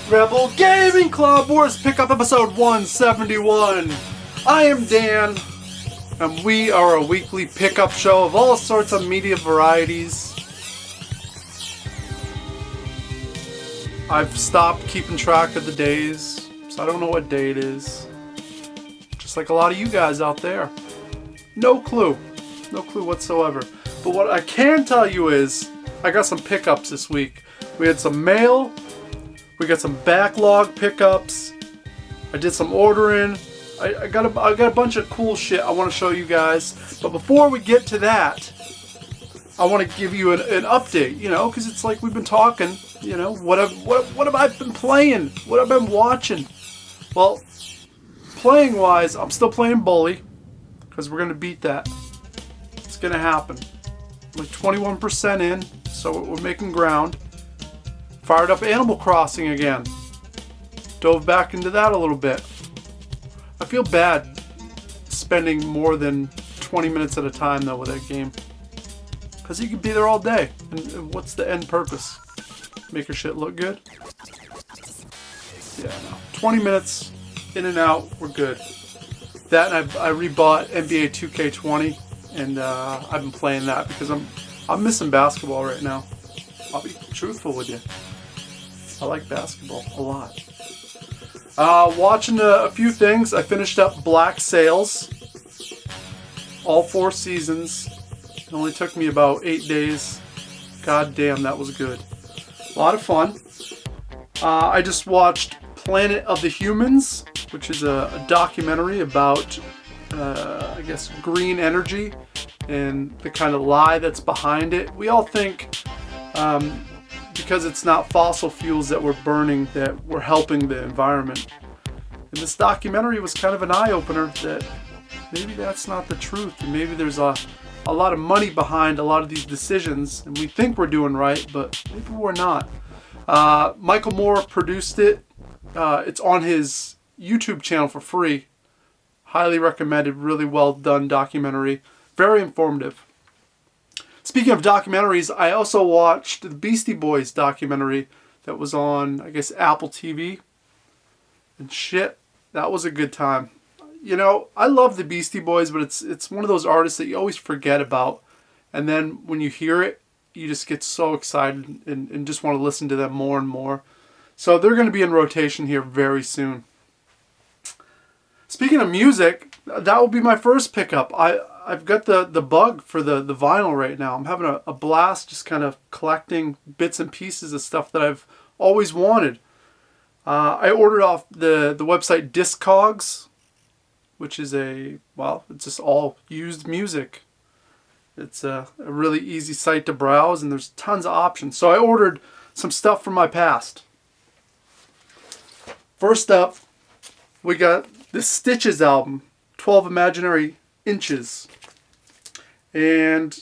Rebel Gaming Club Wars Pickup Episode 171. I am Dan, and we are a weekly pickup show of all sorts of media varieties. I've stopped keeping track of the days, so I don't know what day it is. Just like a lot of you guys out there. No clue. No clue whatsoever. But what I can tell you is, I got some pickups this week. We had some mail. We got some backlog pickups. I did some ordering. I got a bunch of cool shit I want to show you guys. But before we get to that, I want to give you an update, you know, because it's like we've been talking, you know, what have I been playing? What have I been watching? Well, playing wise, I'm still playing Bully, because we're going to beat that. It's going to happen. I'm like 21% in, so we're making ground. Fired up Animal Crossing again. Dove back into that a little bit. I feel bad spending more than 20 minutes at a time though with that game. Because you could be there all day. And what's the end purpose? Make your shit look good? Yeah, no. 20 minutes in and out, we're good. That and I rebought NBA 2K20 and I've been playing that because I'm missing basketball right now. I'll be truthful with you. I like basketball a lot. Watching a few things. I finished up Black Sails. All 4 seasons. It only took me about 8 days. God damn, that was good. A lot of fun. I just watched Planet of the Humans, which is a documentary about, I guess, green energy and the kind of lie that's behind it. We all think because it's not fossil fuels that we're burning that we're helping the environment. And this documentary was kind of an eye-opener that maybe that's not the truth. And maybe there's a lot of money behind a lot of these decisions. And we think we're doing right, but maybe we're not. Michael Moore produced it. It's on his YouTube channel for free. Highly recommended. Really well done documentary. Very informative. Speaking of documentaries, I also watched the Beastie Boys documentary that was on, I guess, Apple TV. And shit, that was a good time. You know, I love the Beastie Boys, but it's one of those artists that you always forget about. And then when you hear it, you just get so excited and just want to listen to them more and more. So they're going to be in rotation here very soon. Speaking of music, that will be my first pickup. I've got the bug for the vinyl right now. I'm having a blast just kind of collecting bits and pieces of stuff that I've always wanted. I ordered off the website Discogs, which is it's just all used music. It's a really easy site to browse and there's tons of options. So I ordered some stuff from my past. First up, we got the Stitches album, 12 Imaginary Inches. And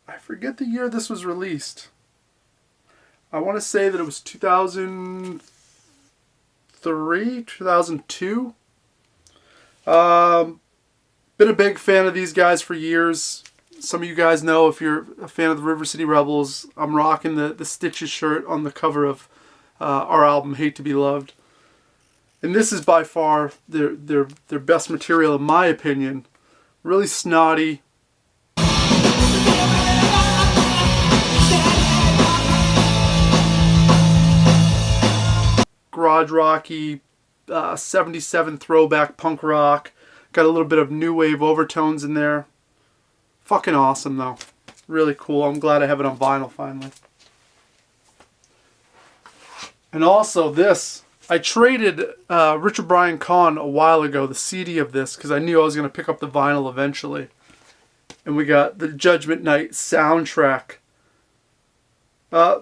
I forget the year this was released. I want to say that it was 2003, 2002. Been a big fan of these guys for years. Some of you guys know, if you're a fan of the River City Rebels, I'm rocking the Stitches shirt on the cover of our album, Hate to Be Loved. And this is by far their best material in my opinion. Really snotty. Garage rocky, 77 throwback punk rock. Got a little bit of new wave overtones in there. Fucking awesome though. Really cool. I'm glad I have it on vinyl finally. And also this. I traded Richard Brian Kahn a while ago, the CD of this, because I knew I was going to pick up the vinyl eventually. And we got the Judgment Night soundtrack.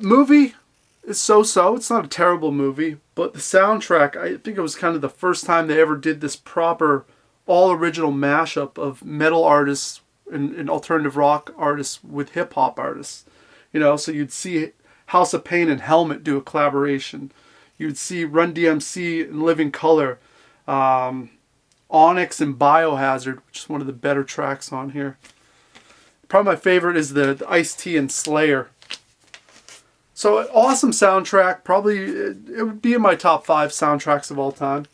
Movie is so-so. It's not a terrible movie. But the soundtrack, I think it was kind of the first time they ever did this proper, all-original mashup of metal artists and alternative rock artists with hip-hop artists. You know, so you'd see House of Pain and Helmet do a collaboration. You'd see Run DMC and Living Colour, Onyx and Biohazard, which is one of the better tracks on here. Probably my favorite is the Ice-T and Slayer. So an awesome soundtrack. Probably it would be in my top 5 soundtracks of all time.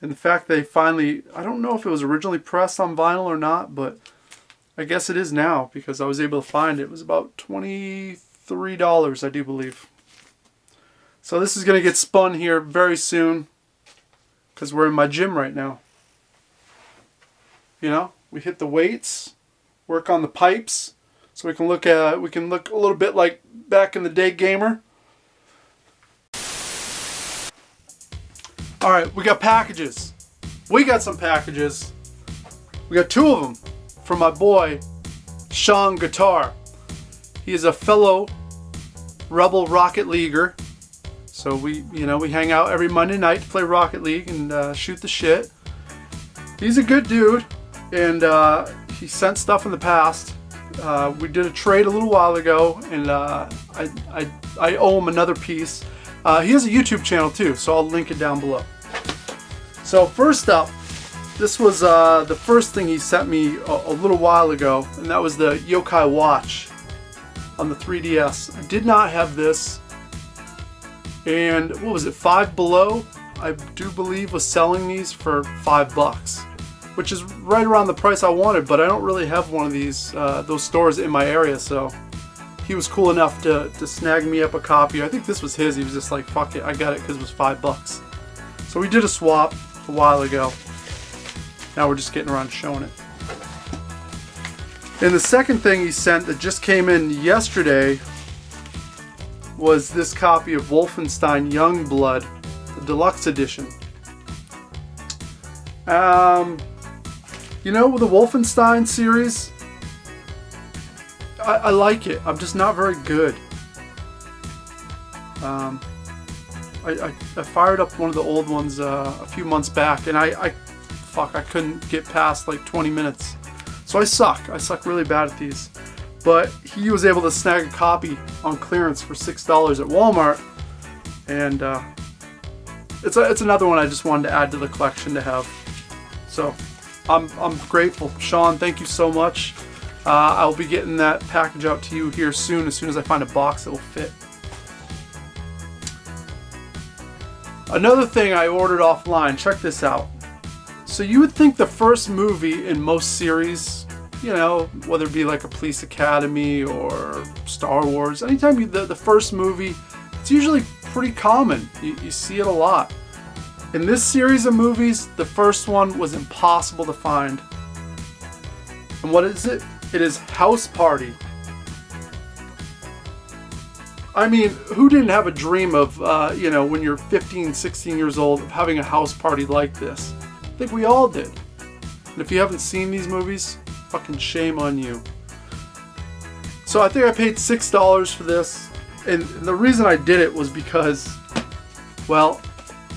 And the fact they finally, I don't know if it was originally pressed on vinyl or not, but I guess it is now because I was able to find it. It was about $23, I do believe. So this is going to get spun here very soon because we're in my gym right now. You know, we hit the weights, work on the pipes, so we can look a little bit like back in the day gamer. All right, we got packages. We got some packages. We got 2 of them from my boy Shaun Guitar. He is a fellow Rebel Rocket Leaguer. So we hang out every Monday night to play Rocket League and shoot the shit. He's a good dude, and he sent stuff in the past. We did a trade a little while ago, and I owe him another piece. He has a YouTube channel too, so I'll link it down below. So first up, this was the first thing he sent me a little while ago, and that was the Yokai Watch on the 3DS. I did not have this, and what was it, Five Below, I do believe, was selling these for $5, which is right around the price I wanted, but I don't really have one of these those stores in my area, so he was cool enough to snag me up a copy. I think this was his. He was just like, fuck it, I got it because it was $5. So we did a swap a while ago. Now we're just getting around to showing it. And the second thing he sent that just came in yesterday was this copy of Wolfenstein Youngblood, the deluxe edition. You know, with the Wolfenstein series, I like it. I'm just not very good. I fired up one of the old ones a few months back, and I couldn't get past like 20 minutes. So I suck really bad at these. But he was able to snag a copy on clearance for $6 at Walmart, and it's another one I just wanted to add to the collection to have. So I'm grateful. Shaun, thank you so much. I'll be getting that package out to you here soon, as soon as I find a box that will fit. Another thing I ordered offline, check this out. So you would think the first movie in most series, you know, whether it be like a Police Academy or Star Wars, anytime the first movie, it's usually pretty common. You see it a lot. In this series of movies, the first one was impossible to find. And what is it? It is House Party. I mean, who didn't have a dream of, you know, when you're 15, 16 years old, of having a house party like this? I think we all did. And if you haven't seen these movies, fucking shame on you. So I think I paid $6 for this. And the reason I did it was because, well,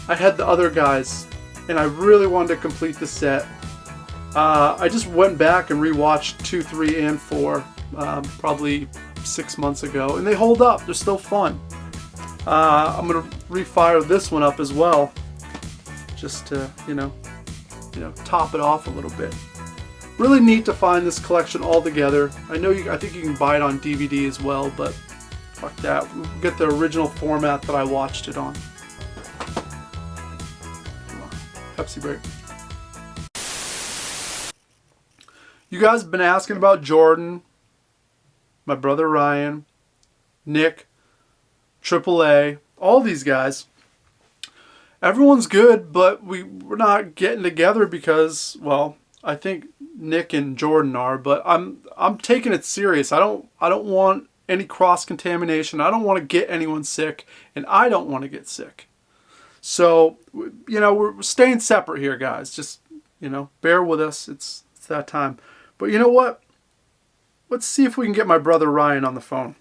I had the other guys, and I really wanted to complete the set. I just went back and rewatched 2, 3, and 4, probably 6 months ago, and they hold up. They're still fun. I'm gonna refire this one up as well, just to you know, top it off a little bit. Really neat to find this collection all together. I think you can buy it on DVD as well, but fuck that. We'll get the original format that I watched it on. Pepsi break. You guys have been asking about Jordan, my brother Ryan, Nick, AAA, all these guys. Everyone's good, but we're not getting together because, well, I think Nick and Jordan are, but I'm taking it serious. I don't want any cross-contamination. I don't want to get anyone sick, and I don't want to get sick. So, you know, we're staying separate here, guys. Just, you know, bear with us. It's that time. But you know what? Let's see if we can get my brother Ryan on the phone.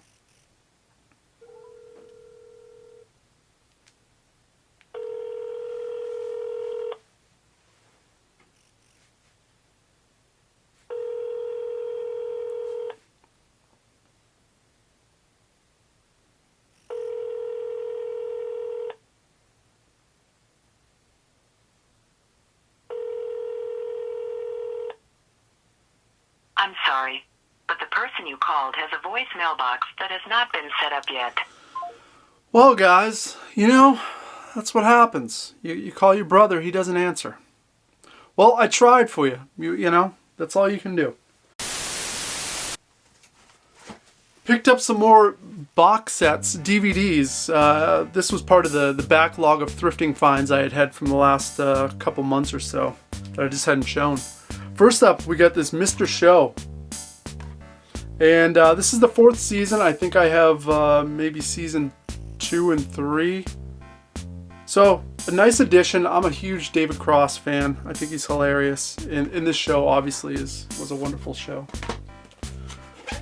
I'm sorry, but the person you called has a voicemail box that has not been set up yet. Well, guys, that's what happens. You call your brother, he doesn't answer. Well, I tried for you. That's all you can do. Picked up some more box sets, DVDs. This was part of the backlog of thrifting finds I had from the last couple months or so that I just hadn't shown. First up, we got this Mr. Show. And this is the 4th season. I think I have maybe season 2 and 3. So, a nice addition. I'm a huge David Cross fan. I think he's hilarious. And this show, obviously, was a wonderful show.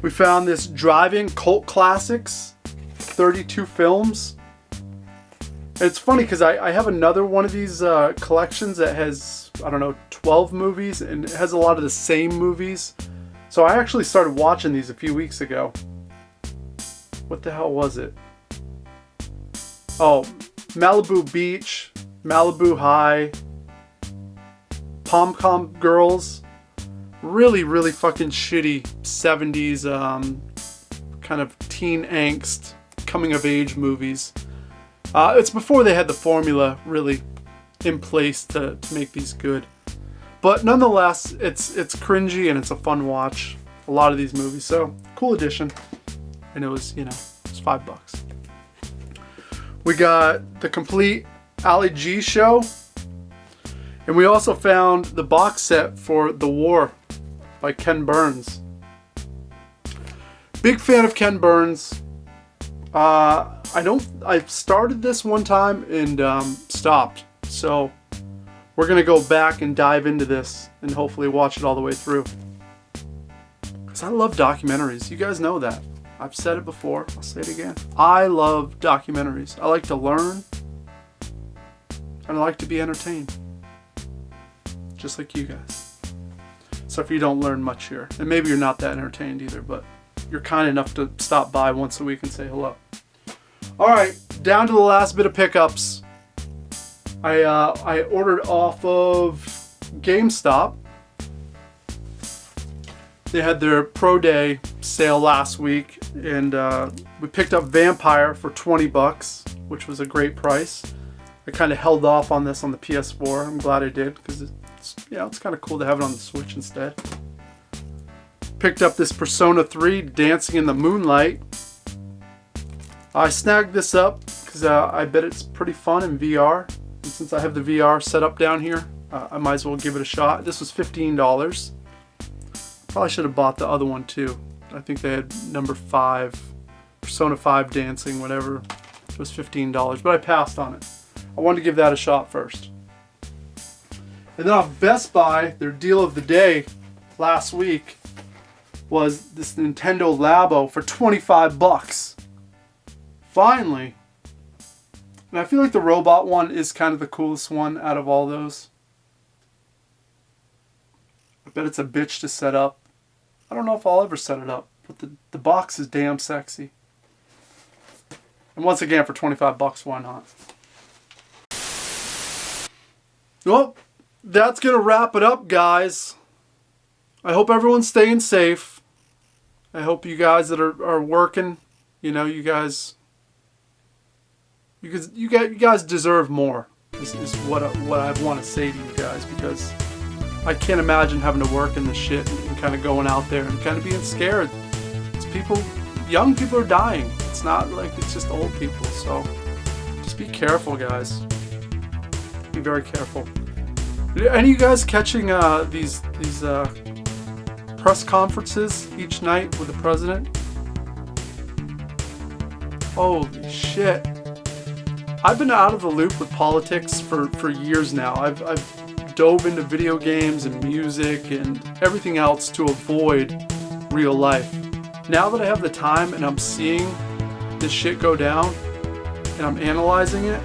We found this Drive-In Cult Classics, 32 films. And it's funny because I have another one of these collections that has, 12 movies, and it has a lot of the same movies. So I actually started watching these a few weeks ago. What the hell was it? Oh, Malibu Beach, Malibu High, Pom-Pom Girls. Really, really fucking shitty 70s kind of teen angst, coming of age movies. It's before they had the formula really in place to make these good. But nonetheless, it's cringy and it's a fun watch. A lot of these movies, so cool addition. And it was, it's $5. We got the complete Ali G show. And we also found the box set for The War by Ken Burns. Big fan of Ken Burns. I started this one time and stopped. So we're gonna go back and dive into this and hopefully watch it all the way through. Because I love documentaries. You guys know that. I've said it before. I'll say it again. I love documentaries. I like to learn. And I like to be entertained. Just like you guys. So if you don't learn much here, and maybe you're not that entertained either, but you're kind enough to stop by once a week and say hello. Alright, down to the last bit of pickups. I ordered off of GameStop. They had their Pro Day sale last week, and we picked up Vampire for $20, which was a great price. I kind of held off on this on the PS4. I'm glad I did, because it's kind of cool to have it on the Switch instead. Picked up this Persona 3 Dancing in the Moonlight. I snagged this up because I bet it's pretty fun in VR. And since I have the VR set up down here, I might as well give it a shot. This was $15. Probably should have bought the other one too. I think they had number 5, Persona 5 Dancing, whatever. It was $15, but I passed on it. I wanted to give that a shot first. And then off Best Buy, their deal of the day last week was this Nintendo Labo for $25. Finally. And I feel like the robot one is kind of the coolest one out of all those. I bet it's a bitch to set up. I don't know if I'll ever set it up, but the box is damn sexy. And once again, for $25, why not? Well, that's going to wrap it up, guys. I hope everyone's staying safe. I hope you guys that are working, you guys deserve more. Is what I want to say to you guys, because I can't imagine having to work in this shit and kind of going out there and kind of being scared. Young people are dying. It's not like it's just old people. So just be careful, guys. Be very careful. Are any of you guys catching these press conferences each night with the president? Holy shit. I've been out of the loop with politics for years now. I've dove into video games and music and everything else to avoid real life. Now that I have the time and I'm seeing this shit go down and I'm analyzing it,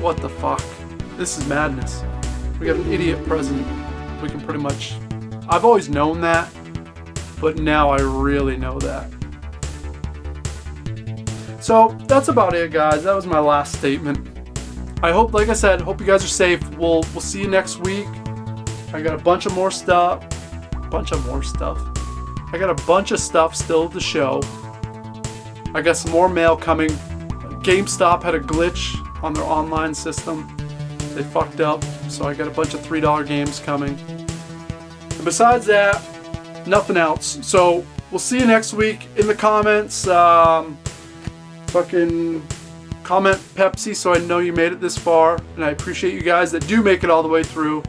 what the fuck? This is madness. We got an idiot president. We can pretty much... I've always known that, but now I really know that. So that's about it, guys. That was my last statement. I hope, like I said, hope you guys are safe. We'll see you next week. I got a bunch of more stuff. I got a bunch of stuff still to show. I got some more mail coming. GameStop had a glitch on their online system. They fucked up, so I got a bunch of $3 games coming. And besides that, nothing else. So we'll see you next week. In the comments, fucking comment Pepsi so I know you made it this far. And I appreciate you guys that do make it all the way through.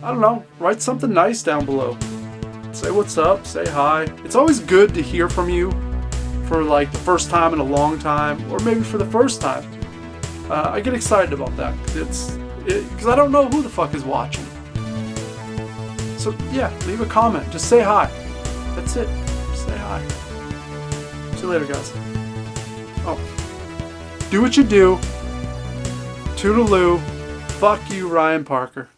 I don't know, write something nice down below. Say what's up, say hi. It's always good to hear from you for like the first time in a long time, or maybe for the first time. I get excited about that because I don't know who the fuck is watching. So yeah, leave a comment, just say hi. That's it, just say hi. See you later, guys. Oh, do what you do. Toodaloo. Fuck you, Ryan Parker.